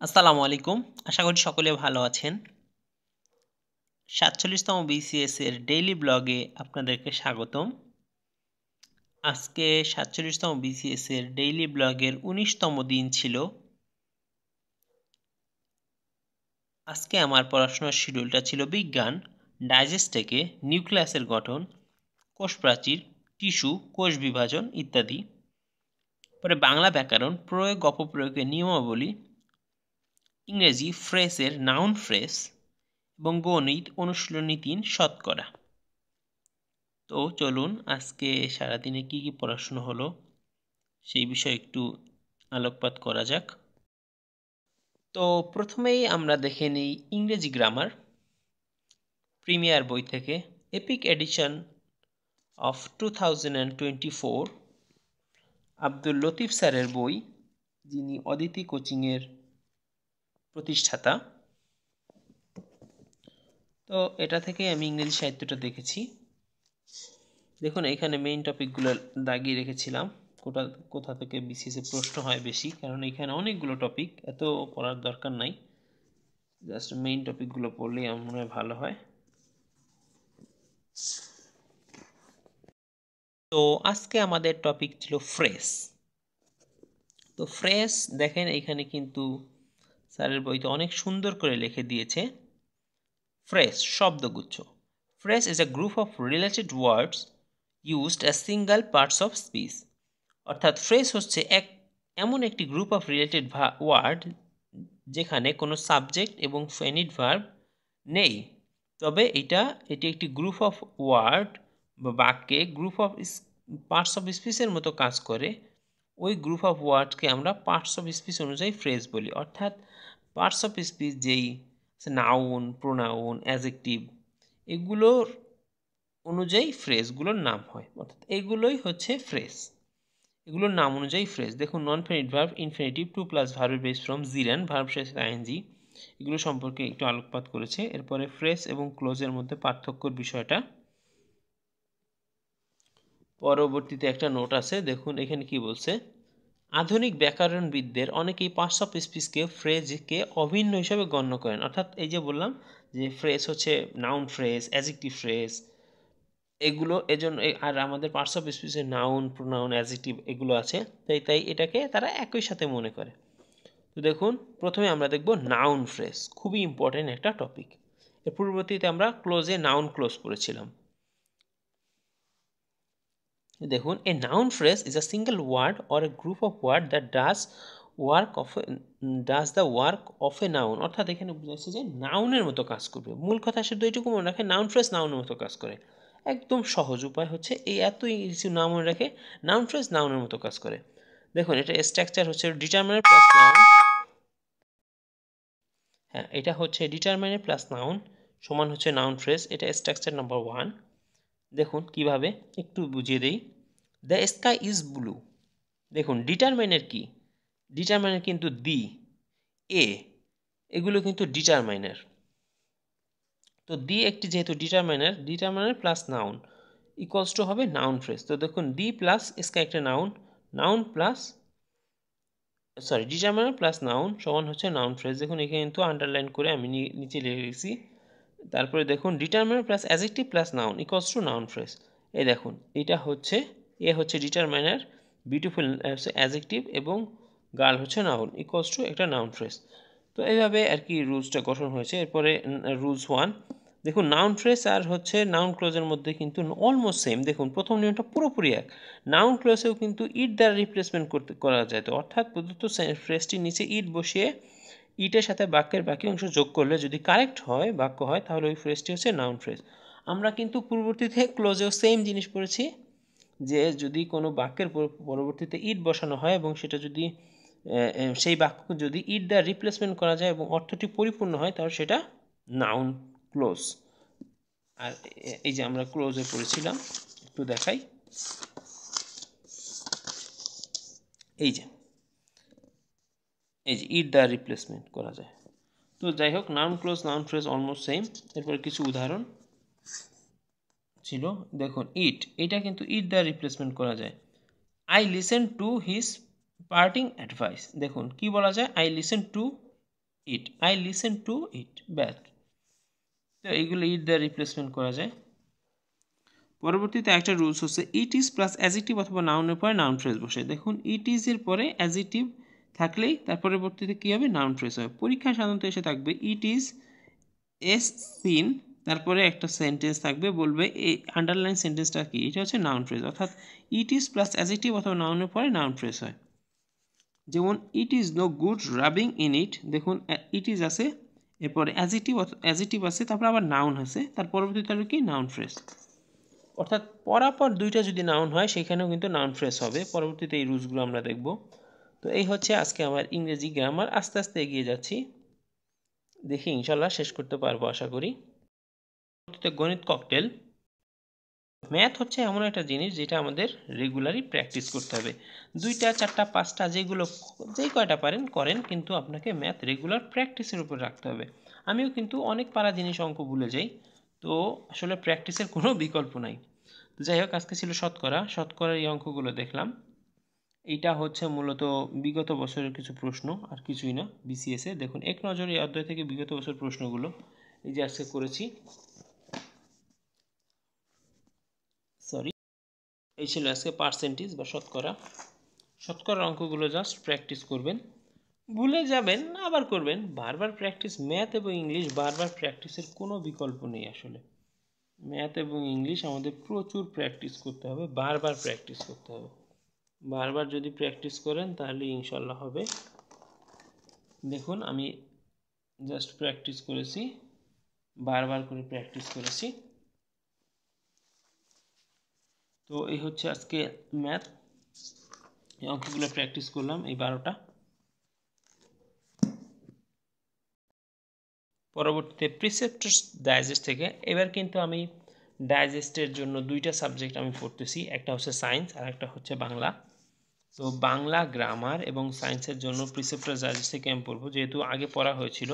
আসসালামু আলাইকুম। আশা করি সকলে ভালো আছেন। ৪৭তম বিসিএস এর ডেইলি ব্লগে আপনাদেরকে স্বাগতম। আজকে ৪৭তম বিসিএস এর ডেইলি ব্লগের ১৯তম দিন ছিল। আজকে আমার পড়াশোনার শিডিউলটা ছিল বিজ্ঞান, ডাইজেস্ট থেকে নিউক্লিয়াসের গঠন, কোষ প্রাচীর, টিস্যু, কোষ বিভাজন ইত্যাদি। পরে বাংলা ব্যাকরণ, প্রয়োগ অপপ্রয়োগের নিয়মাবলী, ইংরেজি ফ্রেজের নাউন ফ্রেজ এবং গণিত অনুশীলনী ৩ শতকরা। তো চলুন আজকে সারাদিনে কি কি পড়াশোনা হলো সেই বিষয়ে একটু আলোকপাত করা যাক। তো প্রথমেই আমরা দেখে নিই ইংরেজি গ্রামার, প্রিমিয়ার বই থেকে, epic edition of 2024, Abdul Latif স্যারের বই, যিনি অদিতি কোচিংয়ের প্রতিষ্ঠাতা। তো এটা থেকে আমি ইংরেজি সাহিত্যটা দেখেছি। দেখুন এখানে মেইন টপিকগুলো দাগিয়ে রেখেছিলাম, কোথা থেকে বিসিএসে প্রশ্ন হয় বেশি, কারণ এখানে অনেকগুলো টপিক, এত পড়ার দরকার নাই, জাস্ট মেইন টপিকগুলো পড়লেই আমার মনে হয় ভালো হয়। তো আজকে আমাদের টপিক ছিল ফ্রেজ। তো ফ্রেজ দেখেন এখানে কিন্তু স্যারের বইতে অনেক সুন্দর করে লিখে দিয়েছে। ফ্রেজ শব্দগুচ্ছ। Phrase is a group of related words used as single parts of speech. অর্থাৎ ফ্রেজ হচ্ছে এমন একটি গ্রুপ অফ রিলেটেড ওয়ার্ড যেখানে কোনো সাবজেক্ট এবং ফিনিট ভার্ব নেই, তবে এটি একটি গ্রুপ অফ ওয়ার্ড বা বাক্যে গ্রুপ অফ পার্টস অফ স্পিচের মতো কাজ করে। ওই গ্রুপ অফ ওয়ার্ডকে আমরা পার্টস অফ স্পিচ অনুযায়ী ফ্রেজ বলি। অর্থাৎ পার্টস অফ স্পিচ যেই নাউন, প্রোনাউন, অ্যাডজেক্টিভ, এগুলোর অনুযায়ী ফ্রেজগুলোর নাম হয়। অর্থাৎ এগুলোই হচ্ছে ফ্রেজ, এগুলোর নাম অনুযায়ী ফ্রেজ। দেখুন non finite verb, infinitive, to plus verb base form gerund, verb শেষে আইএনজি, এগুলো সম্পর্কে একটু আলোকপাত করেছে। এরপরে ফ্রেজ এবং ক্লোজের মধ্যে পার্থক্যর বিষয়টা পরবর্তীতে একটা নোট আছে, দেখুন এখানে কি বলছে। আধুনিক ব্যাকরণবিদদের অনেকেই পার্টস অফ স্পিচকে ফ্রেজকে অভিন্ন হিসাবে গণ্য করেন। অর্থাৎ এই যে বললাম যে ফ্রেজ হচ্ছে নাউন ফ্রেজ, অ্যাডজেক্টিভ ফ্রেজ, এগুলো এজন্য, আর আমাদের পার্টস অফ স্পিচে নাউন, প্রোনাউন, অ্যাডজেক্টিভ এগুলো আছে, তাই এটাকে তারা একই সাথে মনে করে। তো দেখুন প্রথমে আমরা দেখব নাউন ফ্রেজ, খুবই ইম্পর্টেন্ট একটা টপিক। এর পূর্ববর্তীতে আমরা ক্লোজে নাউন ক্লোজ পড়েছিলাম। দেখুন a noun phrase is a single word or a group of word that does the work of a noun. অর্থাৎ এখানে বুঝাচ্ছে যে নাউনের মতো কাজ করবে। মূল কথা শুধু এইটুকু মনে রাখে, নাউন ফ্রেজ নাউনের মতো কাজ করে। একদম সহজ উপায় হচ্ছে এই এতই কিছু নাম মনে রাখে, নাউন ফ্রেজ নাউনের মতো কাজ করে। দেখুন এটা স্ট্রাকচার হচ্ছে ডিটারমিনার প্লাস নাউন। হ্যাঁ, এটা হচ্ছে ডিটারমিনার প্লাস নাউন সমান হচ্ছে নাউন ফ্রেজ। এটা স্ট্রাকচার নাম্বার 1। দেখুন কিভাবে একটু বুঝিয়ে দেই। The sky is blue. দেখুন ডিটারমাইনার কি, ডিটারমাইনার কিন্তু দি, এ, এগুলো কিন্তু ডিটারমাইনার। তো দি একটি যেহেতু determiner, determiner plus noun equals to হবে নাউন ফ্রেজ। তো দেখুন দি প্লাস স্কাই একটা noun, noun plus determiner plus noun সমান হচ্ছে নাউন ফ্রেজ। দেখুন এখানে কিন্তু আন্ডারলাইন করে আমি নিচে লিখে রেখেছি। তারপরে দেখুন determiner plus adjective plus noun equals to noun phrase. এই দেখুন এটা হচ্ছে, এ হচ্ছে ডিটারমাইনার, বিউটিফুল হচ্ছে অ্যাডজেক্টিভ এবং গার্ল হচ্ছে নাউন ইকুয়ালস টু একটা নাউন ফ্রেজ। তো এইভাবে আর কি রুলসটা গঠন হয়েছে। এরপরে রুলস 1, দেখুন নাউন ফ্রেজ আর হচ্ছে নাউন ক্লোজের মধ্যে কিন্তু অলমোস্ট সেম। দেখুন প্রথম নিয়মটা পুরোপুরি এক। নাউন ক্লোজেও কিন্তু ইট দ্বারা রিপ্লেসমেন্ট করা যায়। তো অর্থাৎ প্রদত্ত ফ্রেজটির নিচে ইট বসিয়ে ইটের সাথে বাক্যের বাকি অংশ যোগ করলে যদি কারেক্ট হয় বাক্য হয়, তাহলে ওই ফ্রেজটি হচ্ছে নাউন ফ্রেজ। আমরা কিন্তু পূর্ববর্তীতে ক্লোজেও সেম জিনিস পড়েছি, যে যদি কোনো বাক্যের পরবর্তীতে ইট বসানো হয় এবং সেটা যদি সেই বাক্য যদি ইট দ্বারা রিপ্লেসমেন্ট করা যায় এবং অর্থটি পরিপূর্ণ হয়, তাহলে সেটা নাউন ক্লোজ। আর এই যে আমরা ক্লোজে পড়েছিলাম, একটু দেখাই, এই যে ইট দ্বারা রিপ্লেসমেন্ট করা যায়। তো যাই হোক, noun clause noun phrase almost same. এরপরে কিছু উদাহরণ ছিল। দেখুন এটা কিন্তু ইট দ্বারা রিপ্লেসমেন্ট করা যায়। I listen to his parting advice. দেখুন কি বলা যায়, I listen to it, I listen to it, ব্যাস। তো এইগুলো ইট দ্বারা রিপ্লেসমেন্ট করা যায়। পরবর্তীতে একটা রুলস হচ্ছে ইট ইজ প্লাস অ্যাজেক্টিভ অথবা নাউনের পরে নাউন ফ্রেজ বসে। দেখুন ইট ইজ এর পরে অ্যাজেক্টিভ থাকলেই তার পরবর্তীতে কী হবে, নাউন ফ্রেজ হবে। পরীক্ষায় সাধারণত এসে থাকবে ইট ইজ এস সিন, তারপরে একটা সেন্টেন্স থাকবে, বলবে এই আন্ডারলাইন সেন্টেন্সটা কি, এটা হচ্ছে নাউন ফ্রেজ। অর্থাৎ ইট ইজ প্লাস অ্যাজেক্টিভ অথবা নাউনের পরে নাউন ফ্রেজ হয়। যেমন it is no good rubbing in it, দেখুন ইট ইজ আছে, এরপরে অ্যাজেক্টিভ আছে, তারপর আবার নাউন আছে, তার পরবর্তীতে হলো কি, নাউন ফ্রেজ। অর্থাৎ পরাপর দুইটা যদি নাউন হয় সেখানেও কিন্তু নাউন ফ্রেজ হবে। পরবর্তীতে এই রুলসগুলো আমরা দেখব। তো এই হচ্ছে আজকে আমার ইংরেজি গ্রামার। আস্তে আস্তে এগিয়ে যাচ্ছি, দেখি ইনশাল্লাহ শেষ করতে পারবো আশা করি। গণিত ককটেল। ম্যাথ হচ্ছে এমন একটা জিনিস যেটা আমাদের রেগুলারই প্র্যাকটিস করতে হবে। 2টা 4টা 5টা যেগুলো যেই কয়টা পারেন করেন, কিন্তু আপনাকে ম্যাথ রেগুলার প্র্যাকটিসের উপর রাখতে হবে। আমিও কিন্তু অনেক পারা জিনিস অঙ্ক ভুলে যাই, তো আসলে প্র্যাকটিসের কোনো বিকল্প নাই। তো যাই হোক, আজকে ছিল শতকরার এই অঙ্কগুলো দেখলাম। এইটা হচ্ছে মূলত বিগত বছরের কিছু প্রশ্ন, আর কিছুই না। বিসিএসে দেখুন এক নজরে এই অধ্যায় থেকে বিগত বছর প্রশ্নগুলো এই যে আজকে করেছি, সরি, এই ছিল আজকে পার্সেন্টেজ বা শতকরার অঙ্কগুলো জাস্ট প্র্যাকটিস করবেন, ভুলে যাবেন আবার করবেন, বারবার প্র্যাকটিস। ম্যাথ এবং ইংলিশ বারবার প্র্যাকটিসের কোনো বিকল্প নেই আসলে। ম্যাথ এবং ইংলিশ আমাদের প্রচুর প্র্যাকটিস করতে হবে, বারবার প্র্যাকটিস করতে হবে। বারবার যদি প্র্যাকটিস করেন তাহলে ইনশাল্লাহ হবে। দেখুন আমি জাস্ট প্র্যাকটিস করেছি, বারবার করে প্র্যাকটিস করেছি। তো এই হচ্ছে আজকে ম্যাথ, এই অঙ্কগুলো প্র্যাকটিস করলাম এই 12টা। পরবর্তীতে প্রিসেপ্টরস ডাইজেস্ট থেকে এবার কিন্তু আমি ডাইজেস্টের জন্য 2টা সাবজেক্ট আমি পড়তেছি, একটা হচ্ছে সায়েন্স আর একটা হচ্ছে বাংলা। তো বাংলা গ্রামার এবং সায়েন্সের জন্য প্রিসেপ্টরস ডাইজেস্ট থেকে আমি পড়বো, যেহেতু আগে পড়া হয়েছিল।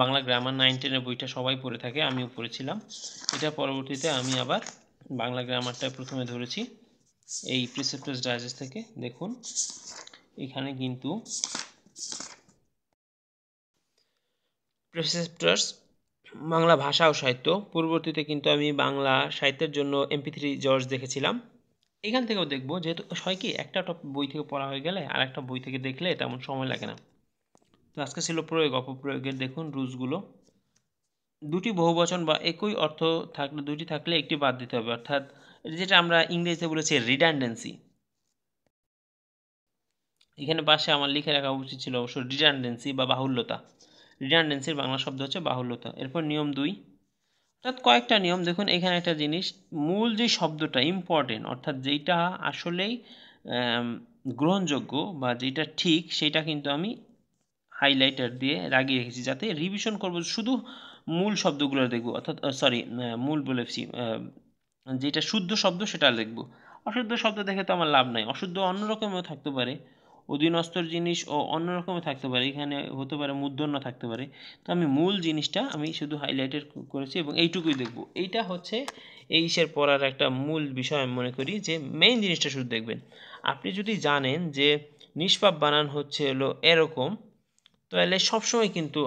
বাংলা গ্রামার 9, 10-এর বইটা সবাই পড়ে থাকে, আমিও পড়েছিলাম। এটা পরবর্তীতে আমি আবার বাংলা গ্রামারটা প্রথমে ধরেছি এই প্রিসেপ্টরস ডাইজেস্ট থেকে। দেখুন এখানে কিন্তু প্রিসেপ্টরস বাংলা ভাষা ও সাহিত্য, পূর্ববর্তীতে কিন্তু আমি বাংলা সাহিত্যের জন্য MP3 জর্জ দেখেছিলাম। এখান থেকেও দেখবো, যেহেতু হয় কি একটা বই থেকে পড়া হয়ে গেলে আর একটা বই থেকে দেখলে তেমন সময় লাগে না। তো আজকে ছিল প্রয়োগ অপপ্রয়োগের। দেখুন রুলসগুলো, দুটি বহুবচন বা একই অর্থ থাকলে দুটি থাকলে একটি বাদ দিতে হবে, অর্থাৎ যেটা আমরা ইংরেজিতে বলেছি রিডান্ডেন্সি। এখানে পাশে আমার লিখে রাখা উচিত ছিল অবশ্য রিডান্ডেন্সি বা বাহুল্যতা। রিডান্ডেন্সির বাংলা শব্দ হচ্ছে বাহুল্যতা। এরপর নিয়ম 2, অর্থাৎ কয়েকটা নিয়ম। দেখুন এখানে একটা জিনিস, মূল যে শব্দটা ইম্পর্টেন্ট, অর্থাৎ যেটা আসলেই গ্রহণযোগ্য বা যেটা ঠিক, সেটা কিন্তু আমি হাইলাইটার দিয়ে লাগিয়ে রেখেছি, যাতে রিভিশন করব শুধু মূল শব্দগুলো দেখব, অর্থাৎ মূল বলেছি, যেটা শুদ্ধ শব্দ সেটা লিখব। অশুদ্ধ শব্দ দেখে তো আমার লাভ নাই। অশুদ্ধ অন্য রকমেও থাকতে পারে, অধীনস্থর জিনিস ও অন্য রকমও থাকতে পারে, এখানে হতে পারে মূর্ধন্য থাকতে পারে। তো আমি মূল জিনিসটা আমি শুধু হাইলাইটেড করেছি এবং এইটুকুই দেখব। এইটা হচ্ছে এই পড়ার একটা মূল বিষয়। আমি মনে করি যে মেইন জিনিসটা শুধু দেখবেন। আপনি যদি জানেন যে নিষ্পাপ বানান হচ্ছে হলো এরকম, তাহলে সবসময় কিন্তু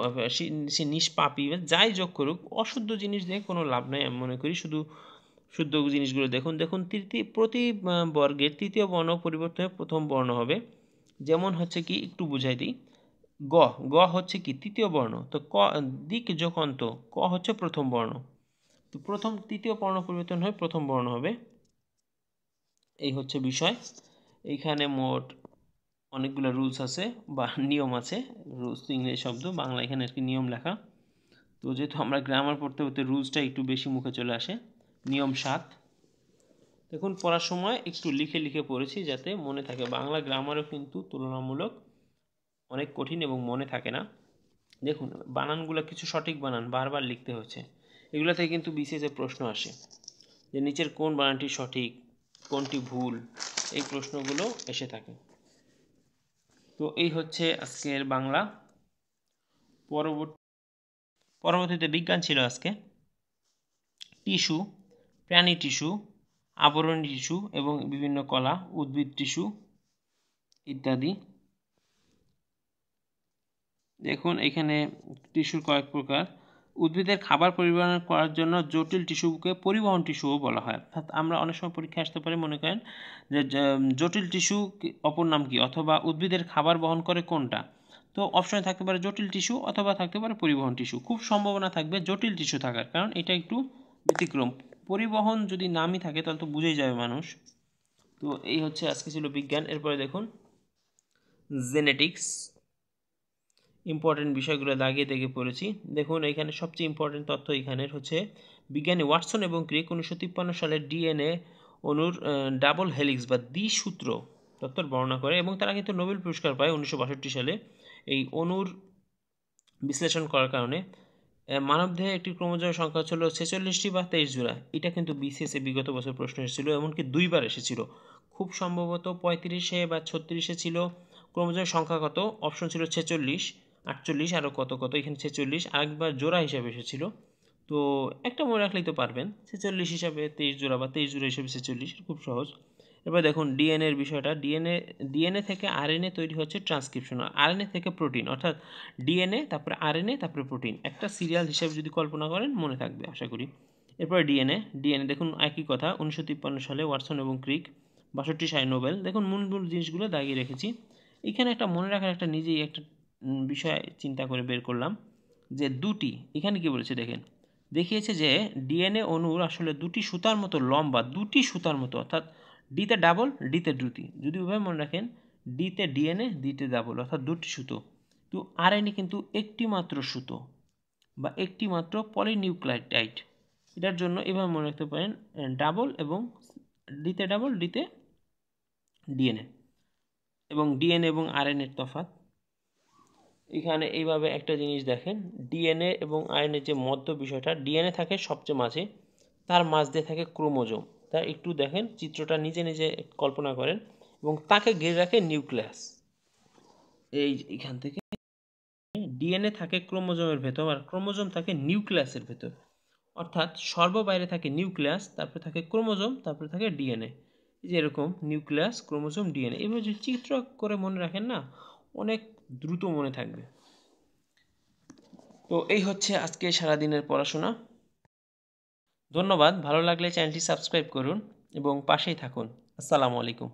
সে নিষ্পাপী যাই যোগ করুক, অশুদ্ধ জিনিস দিয়ে কোনো লাভ নেই আমি মনে করি। শুধু শুদ্ধ জিনিসগুলো দেখুন। প্রতি বর্গের তৃতীয় বর্ণ পরিবর্তন হয়ে প্রথম বর্ণ হবে। যেমন হচ্ছে কি, একটু বুঝাই দিই। গ গ হচ্ছে কি তৃতীয় বর্ণ, তো ক দিক যকন্ত, ক হচ্ছে প্রথম বর্ণ। তো তৃতীয় বর্ণ পরিবর্তন হয়ে প্রথম বর্ণ হবে। এই হচ্ছে বিষয়। এইখানে মোট অনেকগুলো রুলস আছে বা নিয়ম আছে। রুলস তো ইংরেজি শব্দ, বাংলা এখানে আর কি নিয়ম লেখা। তো যেহেতু আমরা গ্রামার পড়তে পড়তে রুলসটা একটু বেশি মুখে চলে আসে। নিয়ম 7, দেখুন পড়ার সময় একটু লিখে লিখে পড়েছি যাতে মনে থাকে। বাংলা গ্রামারও কিন্তু তুলনামূলক অনেক কঠিন এবং মনে থাকে না। দেখুন বানানগুলো কিছু সঠিক বানান বারবার লিখতে হচ্ছে। এগুলো থেকে কিন্তু বিসিএসে প্রশ্ন আসে যে নিচের কোন বানানটি সঠিক, কোনটি ভুল, এই প্রশ্নগুলো এসে থাকে। তো এই হচ্ছে আজকের বাংলা। পরবর্তীতে বিজ্ঞান ছিল আজকে। টিস্যু, প্রাণী টিস্যু, আবরণী টিস্যু এবং বিভিন্ন কলা, উদ্ভিদ টিস্যু ইত্যাদি। দেখুন এখানে টিস্যুর কয়েক প্রকার। উদ্ভিদের খাবার পরিবহন করার জন্য জটিল টিস্যুকে পরিবহন টিস্যুও বলা হয়। অর্থাৎ আমরা অনেক সময় পরীক্ষায় আসতে পারি, মনে করেন যে জটিল টিস্যু অপর নাম কি, অথবা উদ্ভিদের খাবার বহন করে কোনটা। তো অপশনে থাকতে পারে জটিল টিস্যু অথবা থাকতে পারে পরিবহন টিস্যু। খুব সম্ভাবনা থাকবে জটিল টিস্যু থাকার, কারণ এটা একটু ব্যতিক্রম। পরিবহন যদি নামই থাকে তাহলে তো বুঝেই যাবে মানুষ। তো এই হচ্ছে আজকে ছিল বিজ্ঞান। এরপরে দেখুন জেনেটিক্স। ইম্পর্টেন্ট বিষয়গুলো দাগিয়ে দেখে পড়েছি। দেখুন এখানে সবচেয়ে ইম্পর্টেন্ট তথ্য এখানের হচ্ছে বিজ্ঞানী ওয়াটসন এবং ক্রিক 1953 সালে ডিএনএ অণুর ডাবল হেলিক্স বা দ্বিসূত্র তত্ত্ব বর্ণনা করে, এবং তারা কিন্তু নোবেল পুরস্কার পায় 1962 সালে এই অণুর বিশ্লেষণ করার কারণে। মানবদেহে একটি ক্রোমোজোমের সংখ্যা ছিল 46টি বা 23 জোড়া। এটা কিন্তু বিসিএসে বিগত বছর প্রশ্ন এসেছিল, এমনকি দুইবার এসেছিল। খুব সম্ভবত 35-এ বা 36-এ ছিল। ক্রোমোজোমের সংখ্যা কত? অপশন ছিল 46, 48, আরও কত কত, এখানে 46 আরেকবার জোড়া হিসাবে এসেছিল। তো একটা মনে রাখলেই তো পারবেন, 46 হিসাবে 23 জোড়া বা 23 জোড়া হিসাবে 46, খুব সহজ। এবার দেখুন ডিএনএর বিষয়টা। ডিএনএ থেকে আরএনএ তৈরি হচ্ছে ট্রান্সক্রিপশন, আরএনএ থেকে প্রোটিন, অর্থাৎ ডিএনএ তারপরে আরএনএ তারপরে প্রোটিন, একটা সিরিয়াল হিসেবে যদি কল্পনা করেন মনে থাকবে আশা করি। এরপরে ডিএনএ দেখুন একই কথা, 1953 সালে ওয়াটসন এবং ক্রিক, 62 সালে নোবেল। দেখুন মূল জিনিসগুলো দাগিয়ে রেখেছি। এখানে একটা মনে রাখার একটা নিজেই একটা বিষয় চিন্তা করে বের করলাম, যে দুটি, এখানে কি বলেছে দেখেন, দেখিয়েছে যে ডিএনএ অণুর আসলে দুটি সুতার মতো লম্বা, দুটি সুতার মতো, অর্থাৎ ডিতে ডাবল ডিতে দুটি, যদি উভয় মনে রাখেন, ডিতে ডিএনএ ডিতে ডাবল, অর্থাৎ দুটি সুতো। তো আরএনএ কিন্তু একটি মাত্র সুতো বা একটি মাত্র পলিনিউক্লিওটাইড। এটার জন্য এভাবে মনে রাখতে পারেন, ডাবল এবং ডিতে ডাবল ডিতে ডিএনএ, এবং ডিএনএ এবং আরএনএর তফাৎ। এখানে এইভাবে একটা জিনিস দেখেন, ডিএনএ এবং আরএনএ যে মধ্য বিষয়টা, ডিএনএ থাকে সবচেয়ে মাঝে, তার মাঝ দিয়ে থাকে ক্রোমোজোম। তা একটু দেখেন চিত্রটা, নিজে নিজে কল্পনা করেন, এবং তাকে ঘিরে রাখে নিউক্লিয়াস। এই এখান থেকে ডিএনএ থাকে ক্রোমোজোমের ভেতর, আর ক্রোমোজোম থাকে নিউক্লিয়াসের ভেতর। অর্থাৎ সর্ববাইরে থাকে নিউক্লিয়াস, তারপরে থাকে ক্রোমোজোম, তারপরে থাকে ডিএনএ। এই যে এরকম নিউক্লিয়াস ক্রোমোজোম ডিএনএ, এভাবে যদি চিত্র করে মনে রাখেন না, অনেক দ্রুত মনে থাকবে। তো এই হচ্ছে আজকে সারাদিনের পড়াশোনা। ধন্যবাদ। ভালো লাগলে চ্যানেলটি সাবস্ক্রাইব করুন এবং পাশেই থাকুন। আসসালামু আলাইকুম।